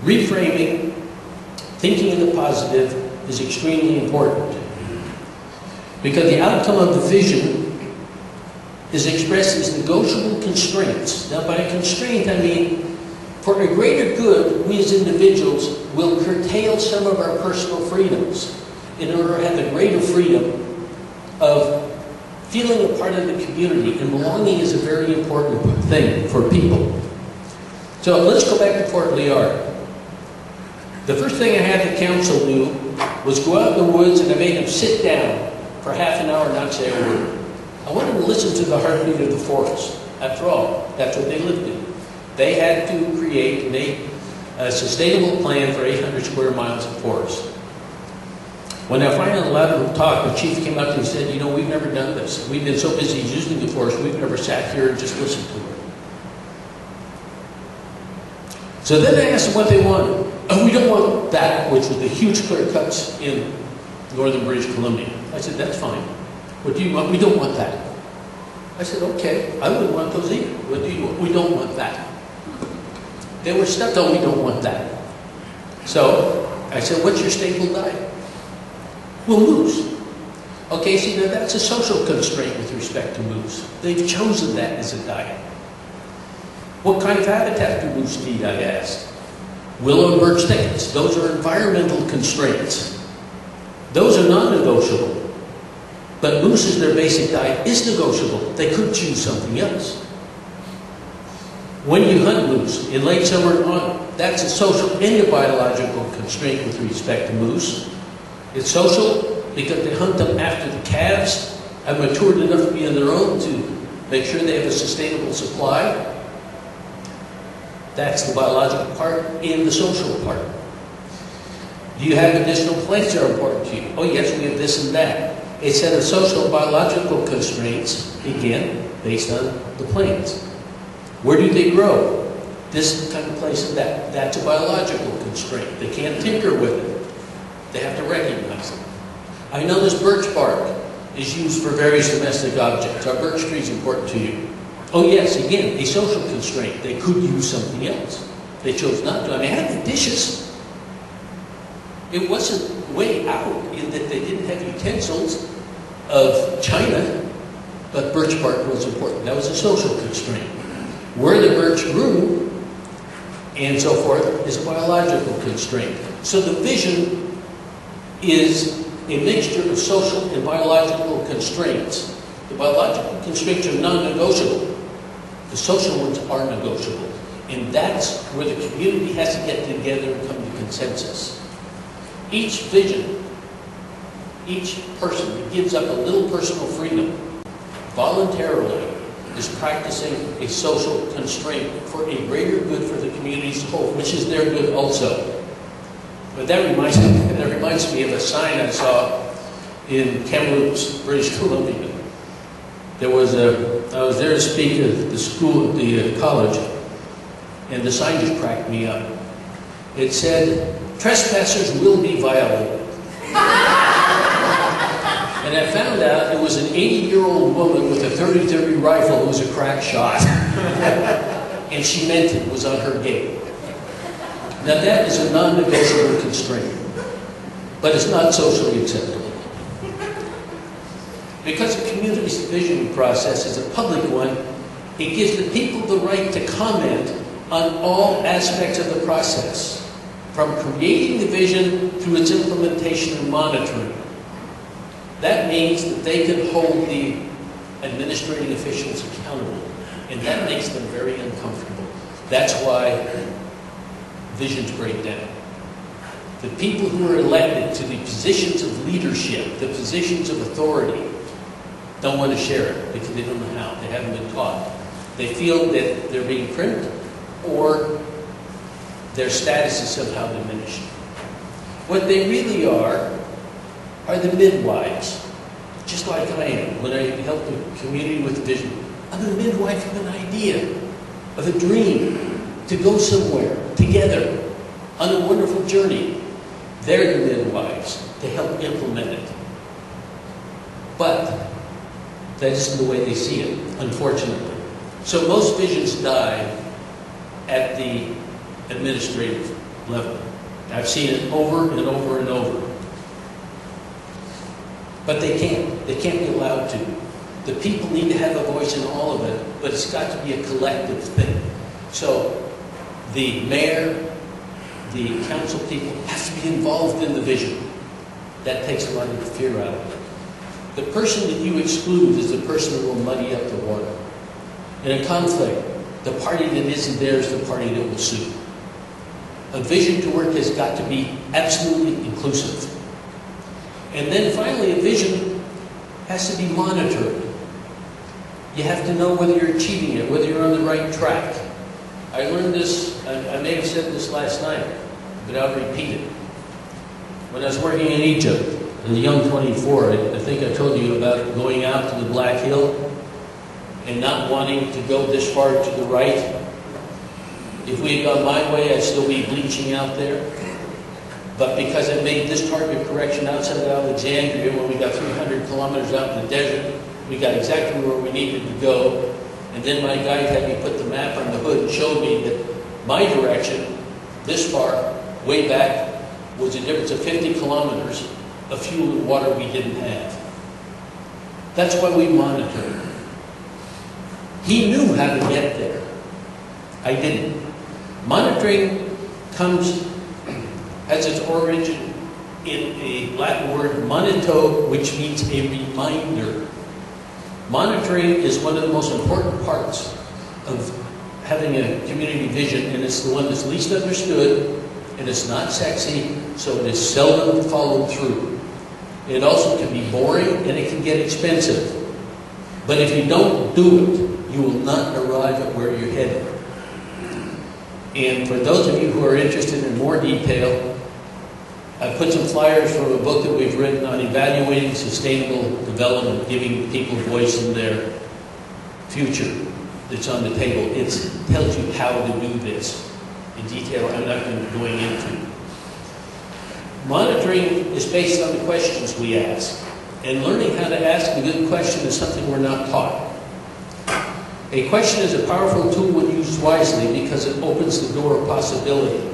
Reframing, thinking in the positive, is extremely important. Because the outcome of the vision is expressed as negotiable constraints. Now, by a constraint, I mean, for a greater good, we as individuals will curtail some of our personal freedoms in order to have a greater freedom of feeling a part of the community. And belonging is a very important thing for people. So let's go back to Fort Liard. The first thing I had the council do was go out in the woods, and I made them sit down for half an hour and not say a word. I wanted to listen to the heartbeat of the forest. After all, that's what they lived in. They had to create and make a sustainable plan for 800 square miles of forest. When I finally allowed them to talk, the chief came up and said, you know, we've never done this. We've been so busy using the forest, we've never sat here and just listened to it. So then I asked them what they wanted. Oh, we don't want that, which was the huge clear cuts in northern British Columbia. I said, that's fine. What do you want? We don't want that. I said, okay, I wouldn't want those either. What do you want? We don't want that. They were stuck on, we don't want that. So I said, what's your staple diet? Well, moose. Okay, see, now that's a social constraint with respect to moose. They've chosen that as a diet. What kind of habitat do moose need, I asked. Willow and birch thickets. Those are environmental constraints. Those are non-negotiable. But moose as their basic diet is negotiable. They could choose something else. When you hunt moose in late summer and autumn, that's a social and a biological constraint with respect to moose. It's social because they hunt them after the calves have matured enough to be on their own to make sure they have a sustainable supply. That's the biological part and the social part. Do you have medicinal plants that are important to you? Oh yes, we have this and that. A set of social and biological constraints, again, based on the plants. Where do they grow? This kind of place and that. That's a biological constraint. They can't tinker with it. They have to recognize it. I know this birch bark is used for various domestic objects. Are birch trees important to you? Oh yes, again, a social constraint. They could use something else. They chose not to. I mean, I had the dishes. It wasn't way out in that they didn't have utensils of china, but birch bark was important. That was a social constraint. Where the birch grew, and so forth, is a biological constraint. So the vision is a mixture of social and biological constraints. The biological constraints are non-negotiable. The social ones are negotiable. And that's where the community has to get together and come to consensus. Each vision, each person that gives up a little personal freedom voluntarily is practicing a social constraint for a greater good for the community as a whole, which is their good also. But that reminds me of a sign I saw in Kamloops, British Columbia. I was there to speak at the school, at the college, and the sign just cracked me up. It said, "Trespassers will be violated." And I found out it was an 80-year-old woman with a .30-30 rifle who was a crack shot. And she meant it, was on her gate. Now that is a non-negotiable constraint, but it's not socially acceptable. Because the community's visioning process is a public one, it gives the people the right to comment on all aspects of the process, from creating the vision through its implementation and monitoring. That means that they can hold the administrating officials accountable, and that makes them very uncomfortable. That's why visions break down. The people who are elected to the positions of leadership, the positions of authority, don't want to share it because they don't know how. They haven't been taught. They feel that they're being crimped or their status is somehow diminished. What they really are the midwives, just like I am when I help the community with vision. I'm a midwife of an idea, of a dream, to go somewhere together on a wonderful journey. They're the midwives to help implement it. But that isn't the way they see it, unfortunately. So most visions die at the administrative level. I've seen it over and over and over. But they can't. They can't be allowed to. The people need to have a voice in all of it, but it's got to be a collective thing. So the mayor, the council people have to be involved in the vision. That takes a lot of the fear out of it. The person that you exclude is the person who will muddy up the water. In a conflict, the party that isn't there is the party that will sue. A vision to work has got to be absolutely inclusive. And then finally, a vision has to be monitored. You have to know whether you're achieving it, whether you're on the right track. I learned this, I may have said this last night, but I'll repeat it. When I was working in Egypt, as a young 24, I think I told you about going out to the Black Hill and not wanting to go this far to the right. If we had gone my way, I'd still be bleaching out there. But because I made this target correction outside of Alexandria, when we got 300 kilometers out in the desert, we got exactly where we needed to go. And then my guide had me put the map on the hood and showed me that my direction, this far, way back, was a difference of 50 kilometers of fuel and water we didn't have. That's why we monitored. He knew how to get there. I didn't. Monitoring has its origin in a Latin word, monito, which means a reminder. Monitoring is one of the most important parts of having a community vision, and it's the one that's least understood, and it's not sexy, so it is seldom followed through. It also can be boring, and it can get expensive. But if you don't do it, you will not arrive at where you're headed. And for those of you who are interested in more detail, I've put some flyers from a book that we've written on evaluating sustainable development, giving people voice in their future that's on the table. It tells you how to do this in detail. I'm not going to be going into. Monitoring is based on the questions we ask. And learning how to ask a good question is something we're not taught. A question is a powerful tool when used wisely because it opens the door of possibility.